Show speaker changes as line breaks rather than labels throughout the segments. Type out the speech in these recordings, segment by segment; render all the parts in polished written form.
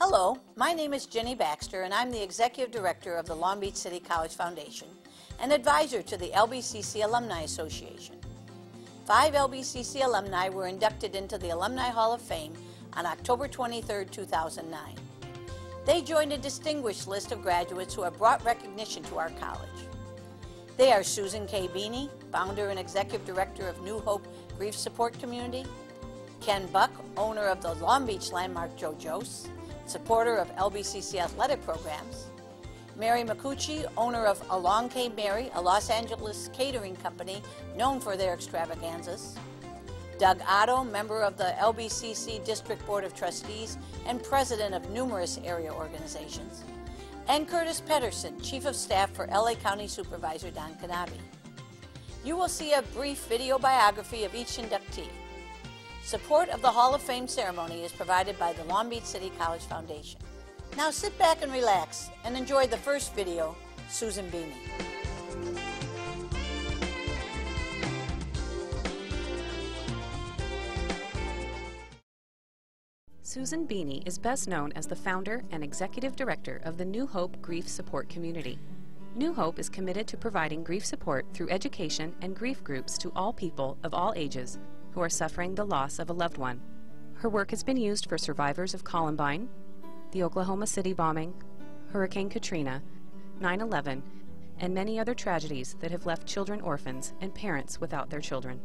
Hello, my name is Jenny Baxter and I'm the Executive Director of the Long Beach City College Foundation and advisor to the LBCC Alumni Association. 5 LBCC alumni were inducted into the Alumni Hall of Fame on October 23, 2009. They joined a distinguished list of graduates who have brought recognition to our college. They are Susan K. Beanie, founder and executive director of New Hope Grief Support Community; Ken Buck, owner of the Long Beach landmark JoJo's, supporter of LBCC athletic programs; Mary McCucci, owner of Along Came Mary, a Los Angeles catering company known for their extravaganzas; Doug Otto, member of the LBCC District Board of Trustees and president of numerous area organizations; and Curtis Pedersen, Chief of Staff for LA County Supervisor Don Knabe. You will see a brief video biography of each inductee. Support of the Hall of Fame ceremony is provided by the Long Beach City College Foundation. Now sit back and relax and enjoy the first video, Susan Beanie.
Susan Beanie is best known as the founder and executive director of the New Hope Grief Support Community. New Hope is committed to providing grief support through education and grief groups to all people of all ages who are suffering the loss of a loved one. Her work has been used for survivors of Columbine, the Oklahoma City bombing, Hurricane Katrina, 9/11, and many other tragedies that have left children orphans and parents without their children.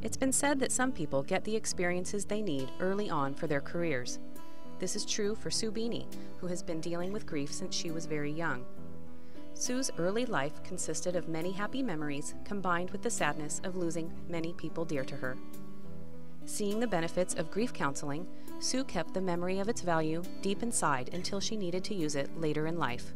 It's been said that some people get the experiences they need early on for their careers. This is true for Sue Beanie, who has been dealing with grief since she was very young. Sue's early life consisted of many happy memories combined with the sadness of losing many people dear to her. Seeing the benefits of grief counseling, Sue kept the memory of its value deep inside until she needed to use it later in life.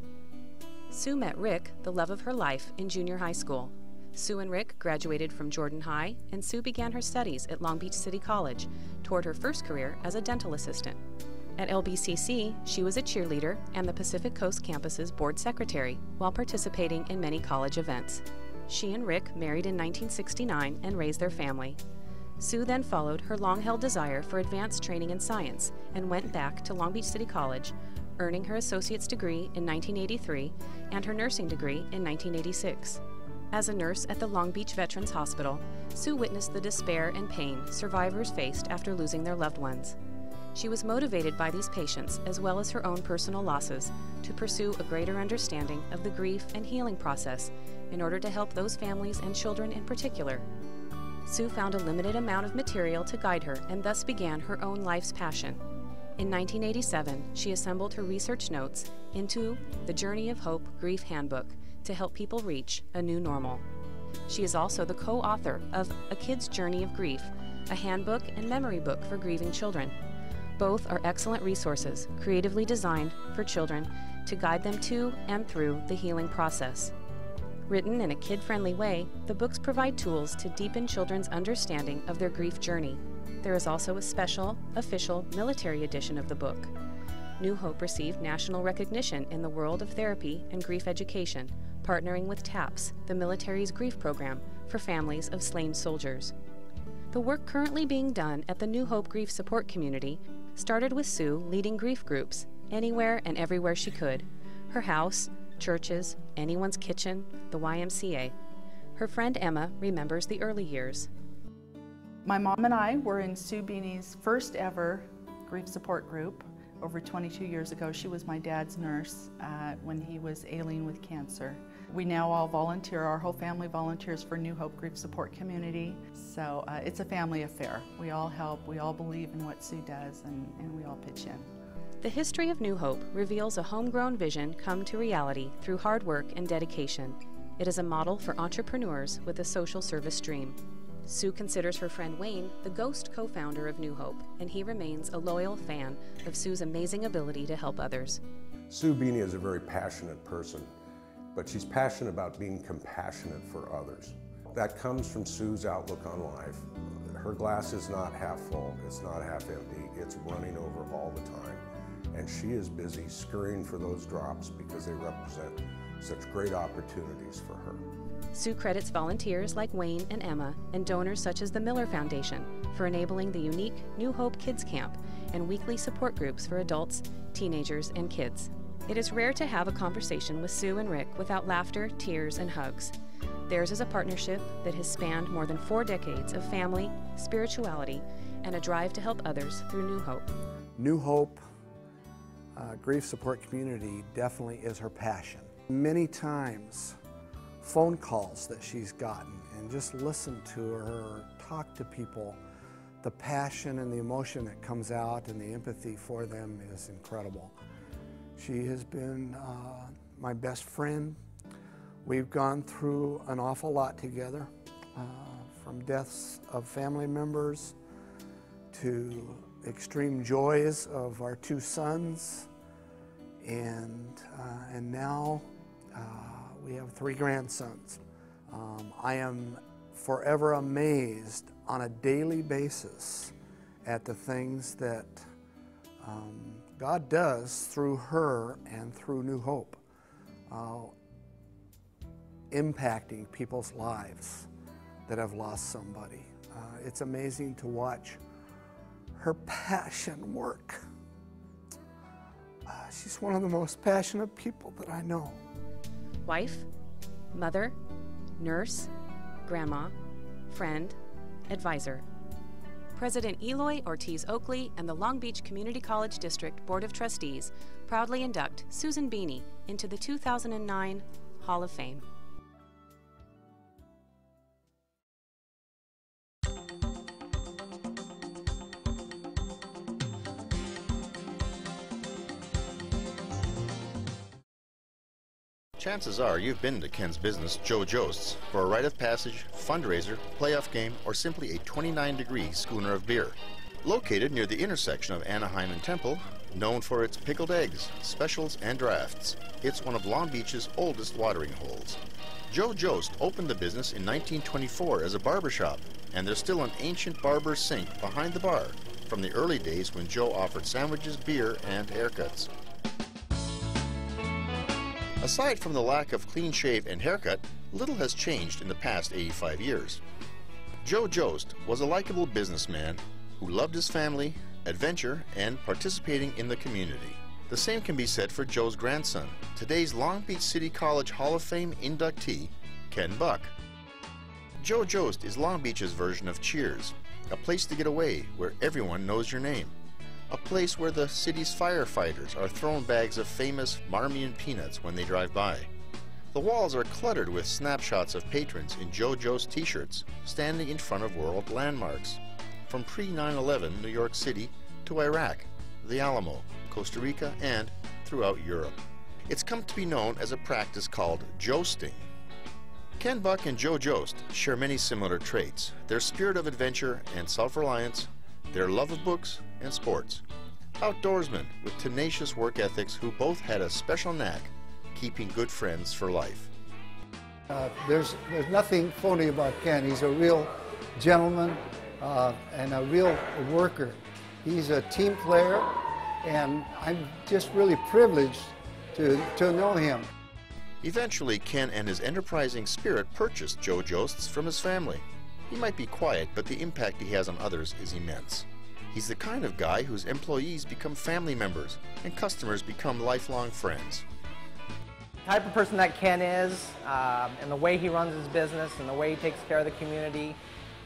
Sue met Rick, the love of her life, in junior high school. Sue and Rick graduated from Jordan High, and Sue began her studies at Long Beach City College toward her first career as a dental assistant. At LBCC, she was a cheerleader and the Pacific Coast campus's board secretary while participating in many college events. She and Rick married in 1969 and raised their family. Sue then followed her long-held desire for advanced training in science and went back to Long Beach City College, earning her associate's degree in 1983 and her nursing degree in 1986. As a nurse at the Long Beach Veterans Hospital, Sue witnessed the despair and pain survivors faced after losing their loved ones. She was motivated by these patients, as well as her own personal losses, to pursue a greater understanding of the grief and healing process in order to help those families and children in particular. Sue found a limited amount of material to guide her and thus began her own life's passion. In 1987, she assembled her research notes into the Journey of Hope Grief Handbook to help people reach a new normal. She is also the co-author of A Kid's Journey of Grief, a handbook and memory book for grieving children. Both are excellent resources, creatively designed for children to guide them to and through the healing process. Written in a kid-friendly way, the books provide tools to deepen children's understanding of their grief journey. There is also a special, official military edition of the book. New Hope received national recognition in the world of therapy and grief education, partnering with TAPS, the military's grief program for families of slain soldiers. The work currently being done at the New Hope Grief Support Community started with Sue leading grief groups anywhere and everywhere she could: her house, churches, anyone's kitchen, the YMCA. Her friend Emma remembers the early years.
My mom and I were in Sue Beanie's first ever grief support group over 22 years ago. She was my dad's nurse when he was ailing with cancer. We now all volunteer, our whole family volunteers for New Hope Grief Support Community. So it's a family affair. We all help, we all believe in what Sue does, and we all pitch in.
The history of New Hope reveals a homegrown vision come to reality through hard work and dedication. It is a model for entrepreneurs with a social service dream. Sue considers her friend Wayne the ghost co-founder of New Hope, and he remains a loyal fan of Sue's amazing ability to help others.
Sue Beanie is a very passionate person, but she's passionate about being compassionate for others. That comes from Sue's outlook on life. Her glass is not half full, it's not half empty, it's running over all the time. And she is busy scurrying for those drops because they represent such great opportunities for her.
Sue credits volunteers like Wayne and Emma and donors such as the Miller Foundation for enabling the unique New Hope Kids Camp and weekly support groups for adults, teenagers, and kids. It is rare to have a conversation with Sue and Rick without laughter, tears, and hugs. Theirs is a partnership that has spanned more than 4 decades of family, spirituality, and a drive to help others through New Hope.
New Hope Grief Support Community definitely is her passion. Many times, phone calls that she's gotten and just listen to her, talk to people, the passion and the emotion that comes out and the empathy for them is incredible. She has been my best friend. We've gone through an awful lot together, from deaths of family members to extreme joys of our 2 sons, and now we have 3 grandsons. I am forever amazed on a daily basis at the things that God does through her and through New Hope, impacting people's lives that have lost somebody. It's amazing to watch her passion work. She's one of the most passionate people that I know.
Wife, mother, nurse, grandma, friend, advisor. President Eloy Ortiz Oakley and the Long Beach Community College District Board of Trustees proudly induct Susan Beanie into the 2009 Hall of Fame.
Chances are you've been to Ken's business, Joe Jost's, for a rite of passage, fundraiser, playoff game, or simply a 29-degree schooner of beer. Located near the intersection of Anaheim and Temple, known for its pickled eggs, specials, and drafts, it's one of Long Beach's oldest watering holes. Joe Jost opened the business in 1924 as a barbershop, and there's still an ancient barber's sink behind the bar from the early days when Joe offered sandwiches, beer, and haircuts. Aside from the lack of clean shave and haircut, little has changed in the past 85 years. Joe Jost was a likable businessman who loved his family, adventure, and participating in the community. The same can be said for Joe's grandson, today's Long Beach City College Hall of Fame inductee, Ken Buck. Joe Jost is Long Beach's version of Cheers, a place to get away where everyone knows your name. A place where the city's firefighters are thrown bags of famous Marmion peanuts when they drive by. The walls are cluttered with snapshots of patrons in Joe Jost t-shirts standing in front of world landmarks, from pre-9/11 New York City to Iraq, the Alamo, Costa Rica, and throughout Europe. It's come to be known as a practice called Joesting. Ken Buck and Joe Jost share many similar traits: their spirit of adventure and self-reliance, their love of books and sports. Outdoorsmen with tenacious work ethics who both had a special knack keeping good friends for life.
There's nothing phony about Ken. He's a real gentleman and a real worker. He's a team player, and I'm just really privileged to know him.
Eventually, Ken and his enterprising spirit purchased Joe Jost's from his family. He might be quiet, but the impact he has on others is immense. He's the kind of guy whose employees become family members and customers become lifelong friends.
The type of person that Ken is, and the way he runs his business, and the way he takes care of the community,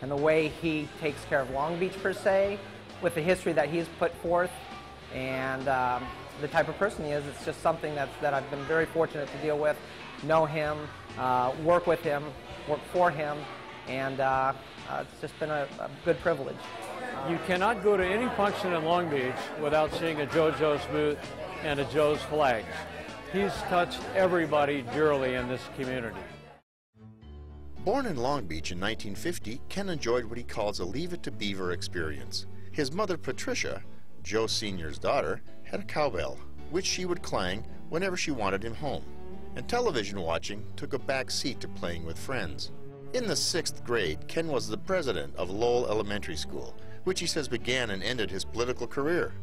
and the way he takes care of Long Beach per se, with the history that he's put forth, and the type of person he is, it's just something that I've been very fortunate to deal with, know him, work with him, work for him, and it's just been a good privilege.
You cannot go to any function in Long Beach without seeing a Joe Jost booth and a Joe's flags. He's touched everybody dearly in this community.
Born in Long Beach in 1950, Ken enjoyed what he calls a Leave It to Beaver experience. His mother, Patricia, Joe Sr.'s daughter, had a cowbell, which she would clang whenever she wanted him home. And television watching took a back seat to playing with friends. In the 6th grade, Ken was the president of Lowell Elementary School, which he says began and ended his political career.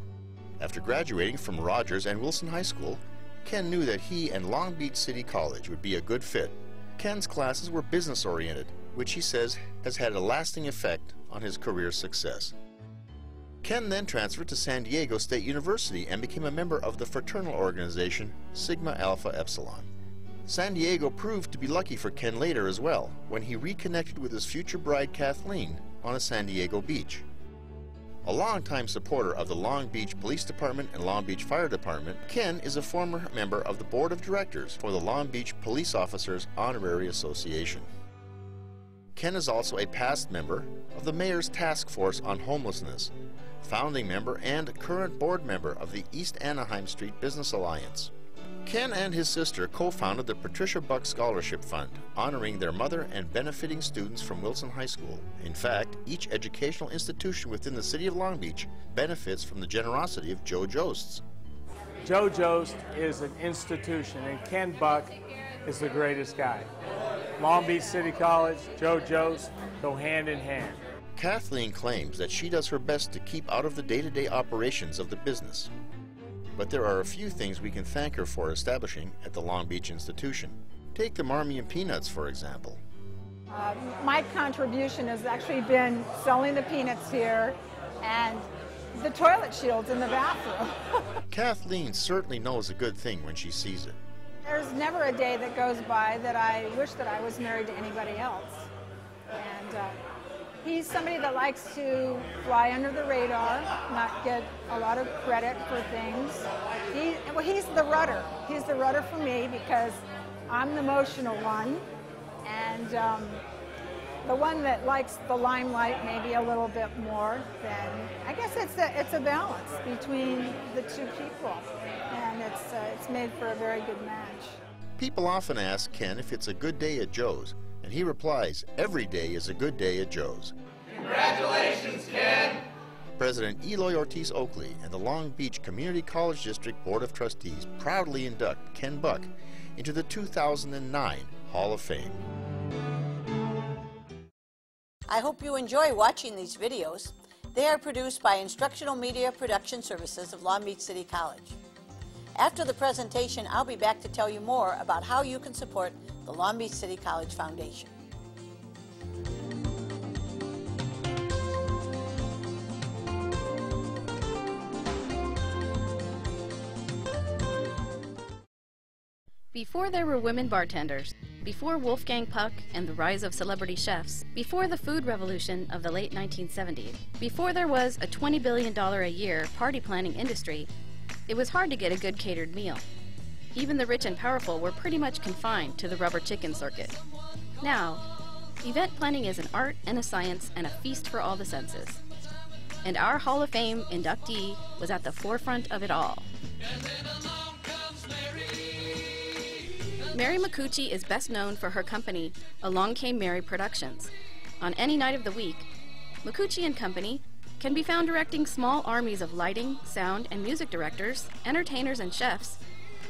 After graduating from Rogers and Wilson High School, Ken knew that he and Long Beach City College would be a good fit. Ken's classes were business-oriented, which he says has had a lasting effect on his career success. Ken then transferred to San Diego State University and became a member of the fraternal organization Sigma Alpha Epsilon. San Diego proved to be lucky for Ken later as well, when he reconnected with his future bride Kathleen on a San Diego beach. A longtime supporter of the Long Beach Police Department and Long Beach Fire Department, Ken is a former member of the Board of Directors for the Long Beach Police Officers Honorary Association. Ken is also a past member of the Mayor's Task Force on Homelessness, founding member and current board member of the East Anaheim Street Business Alliance. Ken and his sister co-founded the Patricia Buck Scholarship Fund, honoring their mother and benefiting students from Wilson High School. In fact, each educational institution within the city of Long Beach benefits from the generosity of Joe Jost.
Joe Jost is an institution, and Ken Buck is the greatest guy. Long Beach City College, Joe Jost go hand in hand.
Kathleen claims that she does her best to keep out of the day-to-day operations of the business. But there are a few things we can thank her for establishing at the Long Beach institution. Take the Marmion Peanuts, for example.
My contribution has actually been selling the peanuts here and the toilet shields in the bathroom.
Kathleen certainly knows a good thing when she sees it.
There's never a day that goes by that I wish that I was married to anybody else. And he's somebody that likes to fly under the radar, not get a lot of credit for things. He's the rudder. He's the rudder for me because I'm the emotional one, and the one that likes the limelight maybe a little bit more. Then I guess it's a balance between the two people, and it's made for a very good match.
People often ask Ken if it's a good day at Joe's, and he replies, every day is a good day at Joe's.
Congratulations, Ken!
President Eloy Ortiz Oakley and the Long Beach Community College District Board of Trustees proudly induct Ken Buck into the 2009 Hall of Fame.
I hope you enjoy watching these videos. They are produced by Instructional Media Production Services of Long Beach City College. After the presentation, I'll be back to tell you more about how you can support the Long Beach City College Foundation.
Before there were women bartenders, before Wolfgang Puck and the rise of celebrity chefs, before the food revolution of the late 1970s, before there was a $20 billion a year party planning industry, it was hard to get a good catered meal. Even the rich and powerful were pretty much confined to the rubber chicken circuit. Now, event planning is an art and a science and a feast for all the senses. And our Hall of Fame inductee was at the forefront of it all. Mary McCucci is best known for her company, Along Came Mary Productions. On any night of the week, McCucci & Company can be found directing small armies of lighting, sound, and music directors, entertainers, and chefs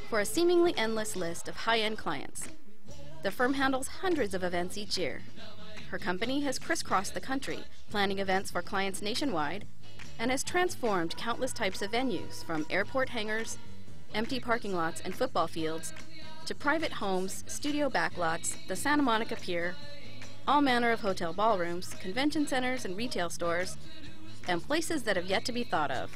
for a seemingly endless list of high-end clients. The firm handles hundreds of events each year. Her company has crisscrossed the country, planning events for clients nationwide, and has transformed countless types of venues, from airport hangars, empty parking lots, and football fields, to private homes, studio backlots, the Santa Monica Pier, all manner of hotel ballrooms, convention centers and retail stores, and places that have yet to be thought of.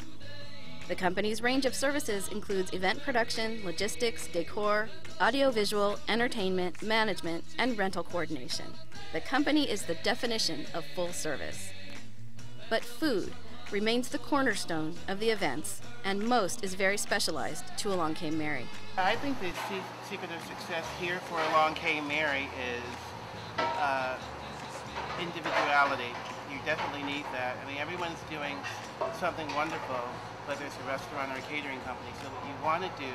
The company's range of services includes event production, logistics, decor, audiovisual, entertainment, management, and rental coordination. The company is the definition of full service. But food remains the cornerstone of the events, and most is very specialized to Along Came Mary.
I think the secret of success here for Along Came Mary is individuality. You definitely need that. I mean, everyone's doing something wonderful, whether it's a restaurant or a catering company. So what you want to do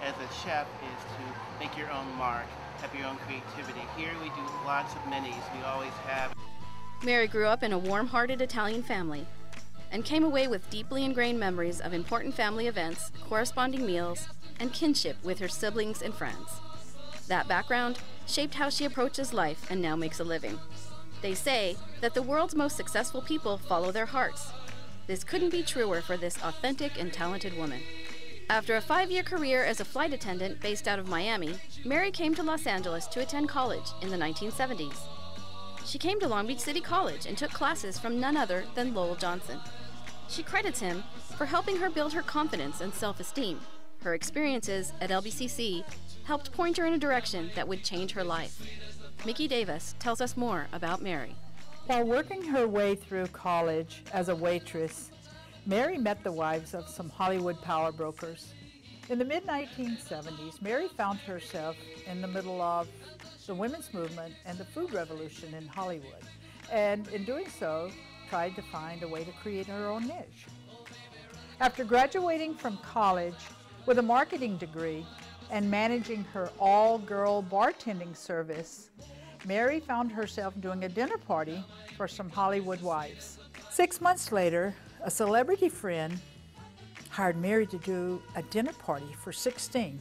as a chef is to make your own mark, have your own creativity. Here we do lots of minis. We always have.
Mary grew up in a warm-hearted Italian family and came away with deeply ingrained memories of important family events, corresponding meals, and kinship with her siblings and friends. That background shaped how she approaches life and now makes a living. They say that the world's most successful people follow their hearts. This couldn't be truer for this authentic and talented woman. After a 5-year career as a flight attendant based out of Miami, Mary came to Los Angeles to attend college in the 1970s. She came to Long Beach City College and took classes from none other than Lowell Johnson. She credits him for helping her build her confidence and self-esteem. Her experiences at LBCC helped point her in a direction that would change her life. Mickey Davis tells us more about Mary.
While working her way through college as a waitress, Mary met the wives of some Hollywood power brokers. In the mid-1970s, Mary found herself in the middle of the women's movement and the food revolution in Hollywood, and in doing so, tried to find a way to create her own niche. After graduating from college with a marketing degree and managing her all-girl bartending service, Mary found herself doing a dinner party for some Hollywood wives. 6 months later, a celebrity friend hired Mary to do a dinner party for 16.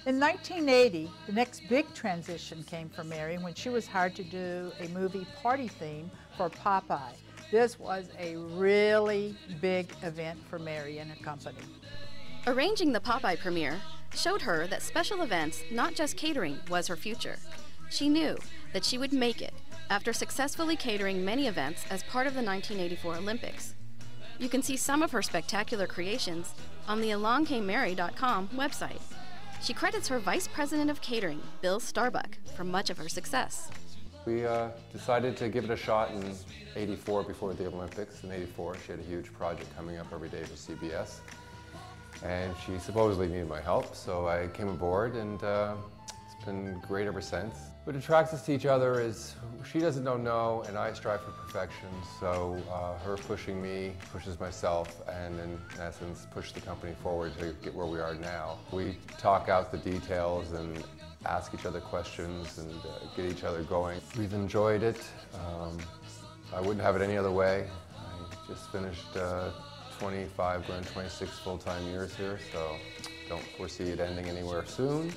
In 1980, the next big transition came for Mary when she was hired to do a movie party theme for Popeye. This was a really big event for Mary and her company.
Arranging the Popeye premiere showed her that special events, not just catering, was her future. She knew that she would make it after successfully catering many events as part of the 1984 Olympics. You can see some of her spectacular creations on the alongcamemary.com website. She credits her Vice President of Catering, Bill Starbuck, for much of her success.
We decided to give it a shot in '84 before the Olympics. In '84, she had a huge project coming up every day for CBS. And she supposedly needed my help, so I came aboard, and it's been great ever since. What attracts us to each other is she doesn't know no, and I strive for perfection, so her pushing me pushes myself, and in essence push the company forward to get where we are now. We talk out the details and ask each other questions and get each other going. We've enjoyed it. I wouldn't have it any other way. I just finished 25, going 26 full-time years here, so don't foresee it ending anywhere soon.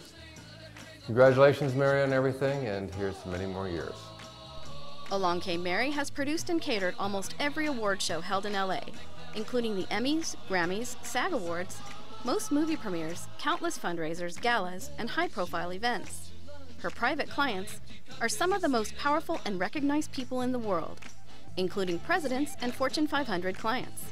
Congratulations, Mary, on everything, and here's to many more years.
Along Came Mary has produced and catered almost every award show held in LA, including the Emmys, Grammys, SAG Awards, most movie premieres, countless fundraisers, galas, and high-profile events. Her private clients are some of the most powerful and recognized people in the world, including presidents and Fortune 500 clients.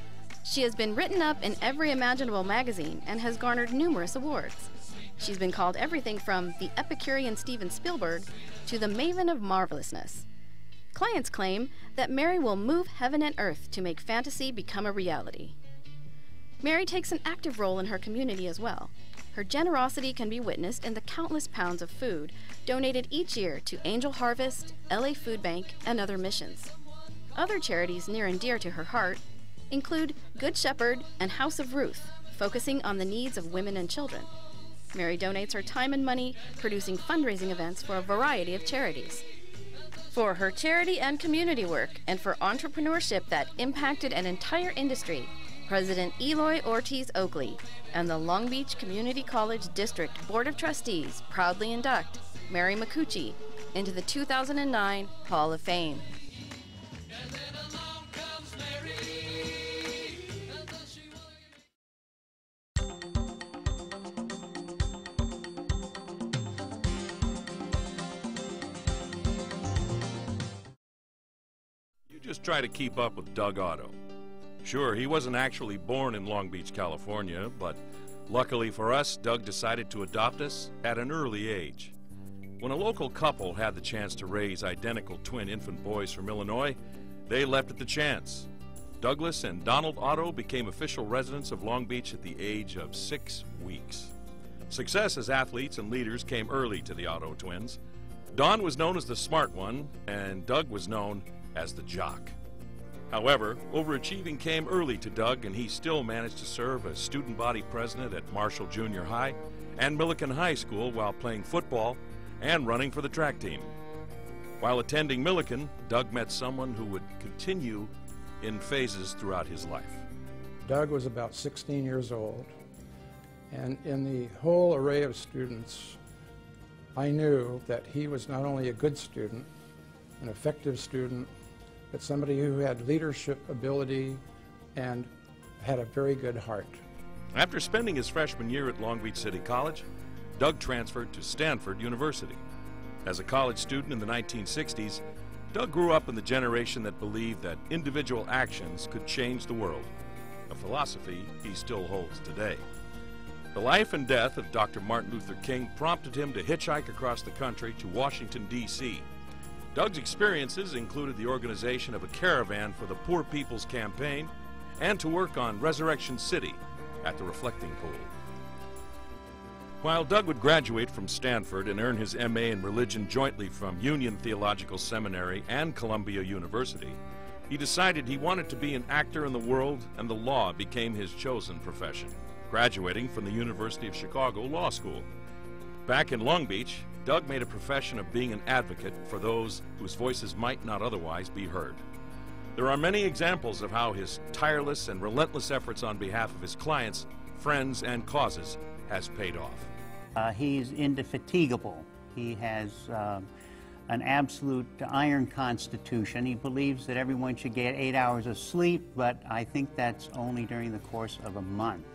She has been written up in every imaginable magazine and has garnered numerous awards. She's been called everything from the Epicurean Steven Spielberg to the Maven of Marvelousness. Clients claim that Mary will move heaven and earth to make fantasy become a reality. Mary takes an active role in her community as well. Her generosity can be witnessed in the countless pounds of food donated each year to Angel Harvest, LA Food Bank, and other missions. Other charities near and dear to her heart include Good Shepherd and House of Ruth, focusing on the needs of women and children. Mary donates her time and money producing fundraising events for a variety of charities. For her charity and community work, and for entrepreneurship that impacted an entire industry, President Eloy Ortiz Oakley and the Long Beach Community College District Board of Trustees proudly induct Mary Micucci into the 2009 Hall of Fame.
Just try to keep up with Doug Otto. Sure, he wasn't actually born in Long Beach, California, but luckily for us, Doug decided to adopt us at an early age. When a local couple had the chance to raise identical twin infant boys from Illinois, they leapt at the chance. Douglas and Donald Otto became official residents of Long Beach at the age of 6 weeks. Success as athletes and leaders came early to the Otto twins. Don was known as the smart one, and Doug was known as the jock. However, overachieving came early to Doug, and he still managed to serve as student body president at Marshall Junior High and Millikan High School while playing football and running for the track team. While attending Millikan, Doug met someone who would continue in phases throughout his life.
Doug was about 16 years old, and in the whole array of students, I knew that he was not only a good student, an effective student, but somebody who had leadership ability and had a very good heart.
After spending his freshman year at Long Beach City College, Doug transferred to Stanford University. As a college student in the 1960s, Doug grew up in the generation that believed that individual actions could change the world. a philosophy he still holds today. The life and death of Dr. Martin Luther King prompted him to hitchhike across the country to Washington, D.C. Doug's experiences included the organization of a caravan for the Poor People's Campaign and to work on Resurrection City at the Reflecting Pool. While Doug would graduate from Stanford and earn his M.A. in religion jointly from Union Theological Seminary and Columbia University, he decided he wanted to be an actor in the world, and the law became his chosen profession, graduating from the University of Chicago Law School. Back in Long Beach, Doug made a profession of being an advocate for those whose voices might not otherwise be heard. There are many examples of how his tireless and relentless efforts on behalf of his clients, friends, and causes has paid off.
He's indefatigable. He has an absolute iron constitution. He believes that everyone should get 8 hours of sleep, but I think that's only during the course of a month.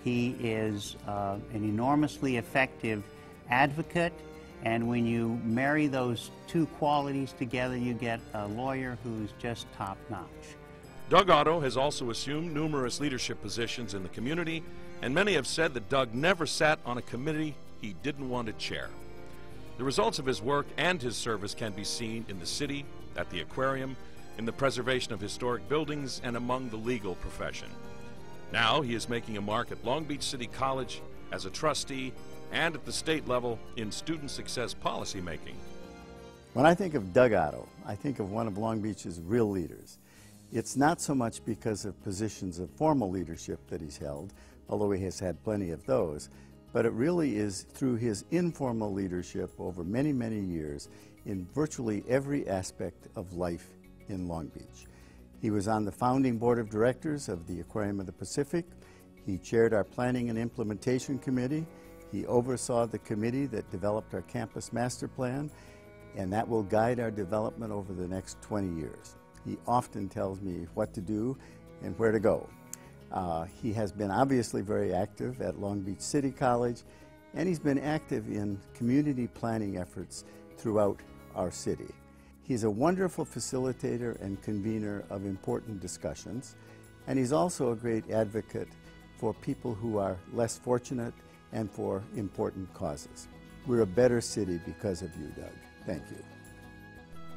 He is an enormously effective advocate, and when you marry those two qualities together, you get a lawyer who's just top-notch.
Doug Otto has also assumed numerous leadership positions in the community, and many have said that Doug never sat on a committee he didn't want to chair. The results of his work and his service can be seen in the city, at the aquarium, in the preservation of historic buildings, and among the legal profession. Now he is making a mark at Long Beach City College as a trustee and at the state level in student success policy making.
When I think of Doug Otto, I think of one of Long Beach's real leaders. It's not so much because of positions of formal leadership that he's held, although he has had plenty of those, but it really is through his informal leadership over many, many years in virtually every aspect of life in Long Beach. He was on the founding board of directors of the Aquarium of the Pacific. He chaired our planning and implementation committee. He oversaw the committee that developed our campus master plan, and that will guide our development over the next 20 years. He often tells me what to do and where to go. He has been obviously very active at Long Beach City College, and he's been active in community planning efforts throughout our city. He's a wonderful facilitator and convener of important discussions, and he's also a great advocate for people who are less fortunate and for important causes. We're a better city because of you, Doug. Thank you.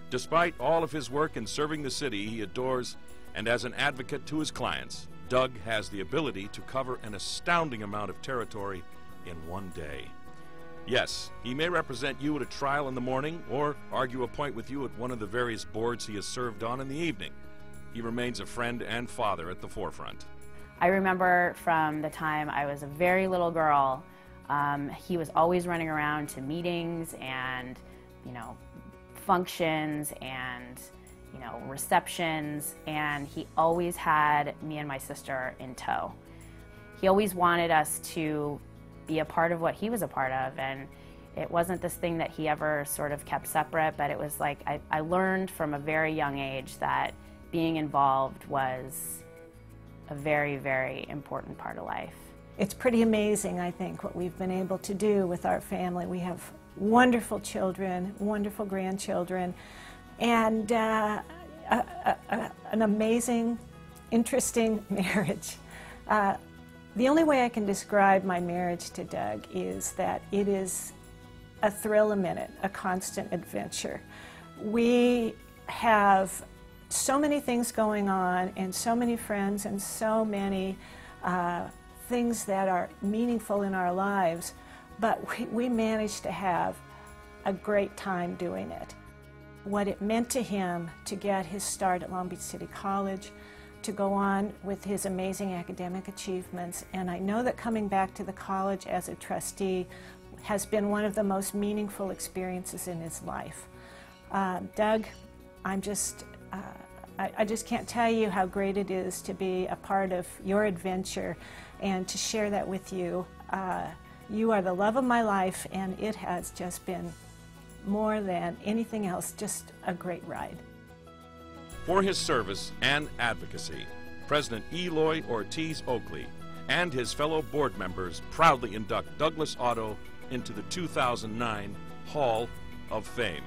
Despite all of his work in serving the city he adores, and as an advocate to his clients, Doug has the ability to cover an astounding amount of territory in one day. Yes, he may represent you at a trial in the morning or argue a point with you at one of the various boards he has served on in the evening. He remains a friend and father at the forefront.
I remember from the time I was a very little girl, he was always running around to meetings and, functions and, receptions, and he always had me and my sister in tow. He always wanted us to be a part of what he was a part of, and it wasn't this thing that he ever sort of kept separate, but it was like I learned from a very young age that being involved was a very, very important part of life.
It's pretty amazing, I think, what we've been able to do with our family. We have wonderful children, wonderful grandchildren, and an amazing, interesting marriage. The only way I can describe my marriage to Doug is that it is a thrill a minute, a constant adventure. We have so many things going on and so many friends and so many things that are meaningful in our lives, but we managed to have a great time doing it. What it meant to him to get his start at Long Beach City College, to go on with his amazing academic achievements, and I know that coming back to the college as a trustee has been one of the most meaningful experiences in his life. Doug, I just can't tell you how great it is to be a part of your adventure and to share that with you. You are the love of my life, and it has just been more than anything else, just a great ride.
For his service and advocacy, President Eloy Ortiz Oakley and his fellow board members proudly induct Douglas Otto into the 2009 Hall of Fame.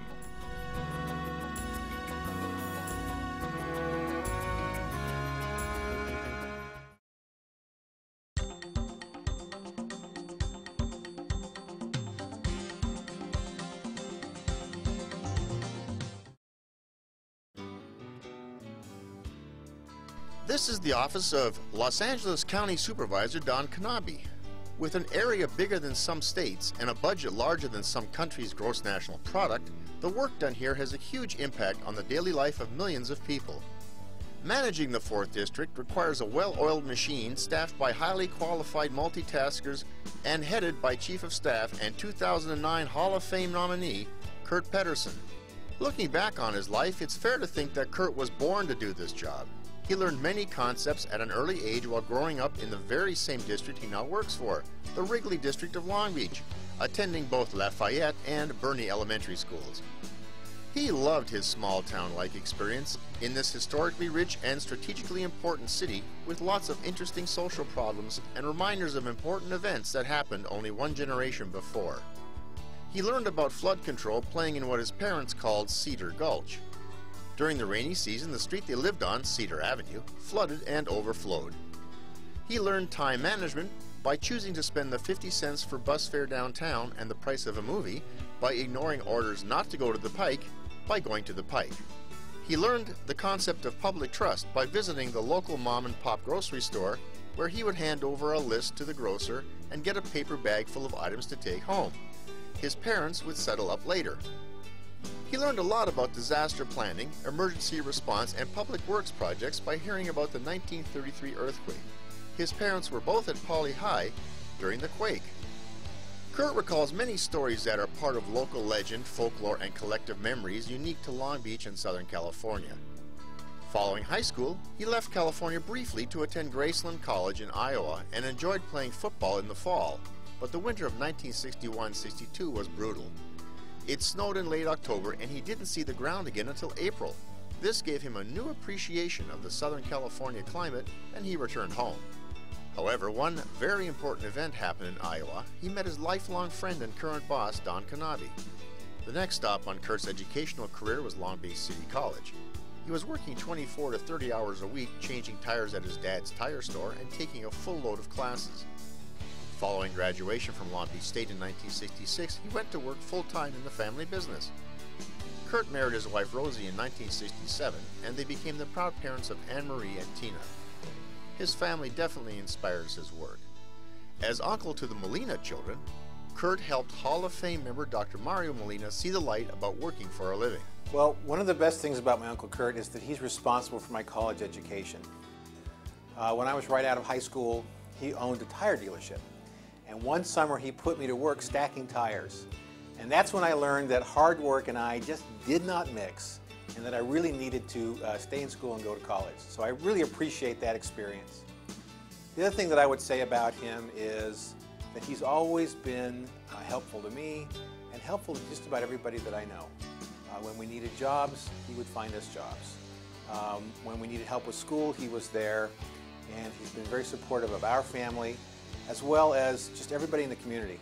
This is the office of Los Angeles County Supervisor Don Knabe. With an area bigger than some states and a budget larger than some countries' gross national product, the work done here has a huge impact on the daily life of millions of people. Managing the 4th District requires a well-oiled machine staffed by highly qualified multitaskers and headed by Chief of Staff and 2009 Hall of Fame nominee, Kurt Pedersen. Looking back on his life, it's fair to think that Kurt was born to do this job. He learned many concepts at an early age while growing up in the very same district he now works for, the Wrigley District of Long Beach, attending both Lafayette and Bernie elementary schools. He loved his small-town-like experience in this historically rich and strategically important city with lots of interesting social problems and reminders of important events that happened only one generation before. He learned about flood control playing in what his parents called Cedar Gulch. During the rainy season, the street they lived on, Cedar Avenue, flooded and overflowed. He learned time management by choosing to spend the 50 cents for bus fare downtown and the price of a movie by ignoring orders not to go to the Pike by going to the Pike. He learned the concept of public trust by visiting the local mom-and-pop grocery store where he would hand over a list to the grocer and get a paper bag full of items to take home. His parents would settle up later. He learned a lot about disaster planning, emergency response, and public works projects by hearing about the 1933 earthquake. His parents were both at Pauley High during the quake. Kurt recalls many stories that are part of local legend, folklore, and collective memories unique to Long Beach and Southern California. Following high school, he left California briefly to attend Graceland College in Iowa and enjoyed playing football in the fall, but the winter of 1961-62 was brutal. It snowed in late October and he didn't see the ground again until April. This gave him a new appreciation of the Southern California climate and he returned home. However, one very important event happened in Iowa. He met his lifelong friend and current boss, Don Knabe. The next stop on Kurt's educational career was Long Beach City College. He was working 24 to 30 hours a week, changing tires at his dad's tire store and taking a full load of classes. Following graduation from Long Beach State in 1966, he went to work full-time in the family business. Kurt married his wife Rosie in 1967, and they became the proud parents of Anne-Marie and Tina. His family definitely inspires his work. As uncle to the Molina children, Kurt helped Hall of Fame member Dr. Mario Molina see the light about working for a living.
Well, one of the best things about my Uncle Kurt is that he's responsible for my college education. When I was right out of high school, he owned a tire dealership. And one summer he put me to work stacking tires. And that's when I learned that hard work and I just did not mix and that I really needed to stay in school and go to college. So I really appreciate that experience. The other thing that I would say about him is that he's always been helpful to me and helpful to just about everybody that I know. When we needed jobs, he would find us jobs. When we needed help with school, he was there, and he's been very supportive of our family as well as just everybody in the community.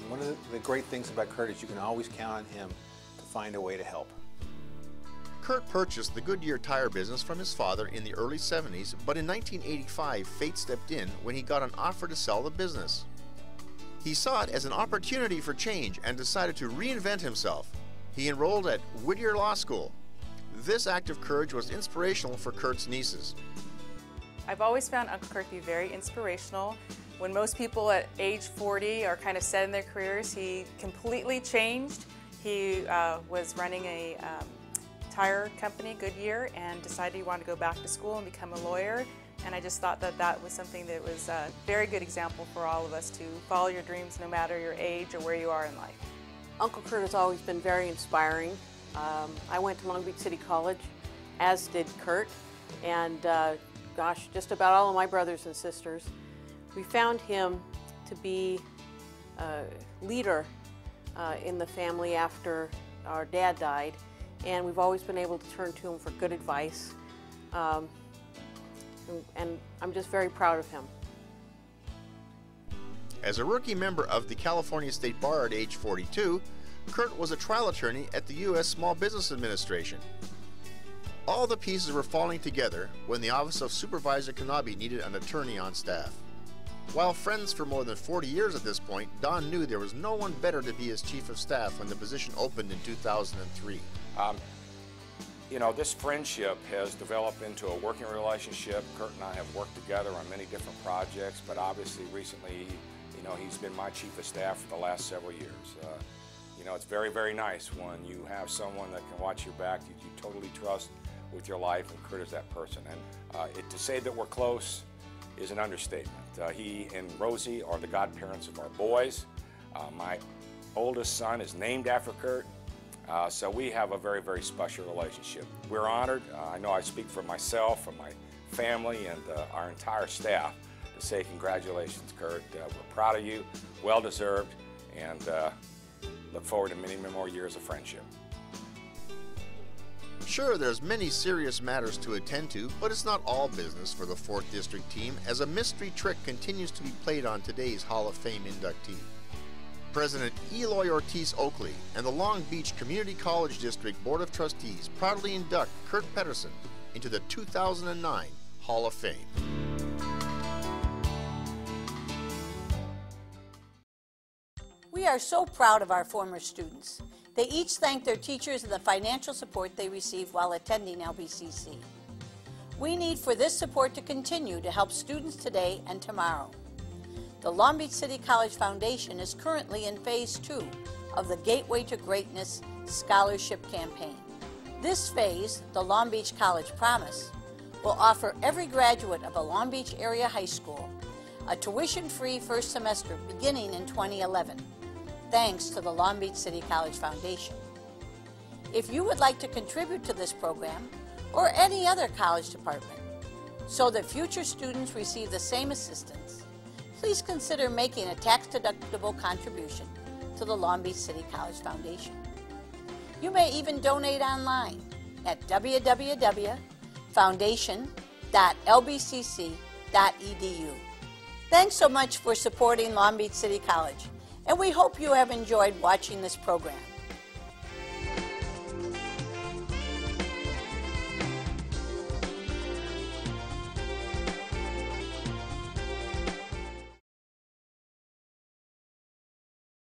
One of the great things about Kurt is you can always count on him to find a way to help.
Kurt purchased the Goodyear tire business from his father in the early 70s, but in 1985, fate stepped in when he got an offer to sell the business. He saw it as an opportunity for change and decided to reinvent himself. He enrolled at Whittier Law School. This act of courage was inspirational for Kurt's nieces.
I've always found Uncle Kurt to be very inspirational. When most people at age 40 are kind of set in their careers, he completely changed. He was running a tire company, Goodyear, and decided he wanted to go back to school and become a lawyer. And I just thought that that was something that was a very good example for all of us to follow your dreams no matter your age or where you are in life.
Uncle Kurt has always been very inspiring. I went to Long Beach City College, as did Kurt, and gosh, just about all of my brothers and sisters. We found him to be a leader in the family after our dad died, and we've always been able to turn to him for good advice, and I'm just very proud of him.
As a rookie member of the California State Bar at age 42, Kurt was a trial attorney at the U.S. Small Business Administration. All the pieces were falling together when the Office of Supervisor Knabe needed an attorney on staff. While friends for more than 40 years at this point, Don knew there was no one better to be his chief of staff when the position opened in 2003.
you know, this friendship has developed into a working relationship. Kurt and I have worked together on many different projects, but obviously recently, you know, he's been my chief of staff for the last several years. You know, it's very, very nice when you have someone that can watch your back, that you totally trust with your life, and Kurt is that person. And to say that we're close is an understatement. He and Rosie are the godparents of our boys. My oldest son is named after Kurt. So we have a very, very special relationship. We're honored. I know I speak for myself, and my family, and our entire staff to say congratulations, Kurt. We're proud of you, well deserved, and look forward to many, many more years of friendship.
Sure, there's many serious matters to attend to, but it's not all business for the 4th District team as a mystery trick continues to be played on today's Hall of Fame inductee. President Eloy Ortiz Oakley and the Long Beach Community College District Board of Trustees proudly induct Kurt Pedersen into the 2009 Hall of Fame.
We are so proud of our former students. They each thank their teachers and the financial support they received while attending LBCC. We need for this support to continue to help students today and tomorrow. The Long Beach City College Foundation is currently in Phase 2 of the Gateway to Greatness Scholarship Campaign. This phase, the Long Beach College Promise, will offer every graduate of a Long Beach area high school a tuition-free first semester beginning in 2011, thanks to the Long Beach City College Foundation. If you would like to contribute to this program or any other college department so that future students receive the same assistance, please consider making a tax-deductible contribution to the Long Beach City College Foundation. You may even donate online at www.foundation.lbcc.edu. Thanks so much for supporting Long Beach City College, and we hope you have enjoyed watching this program.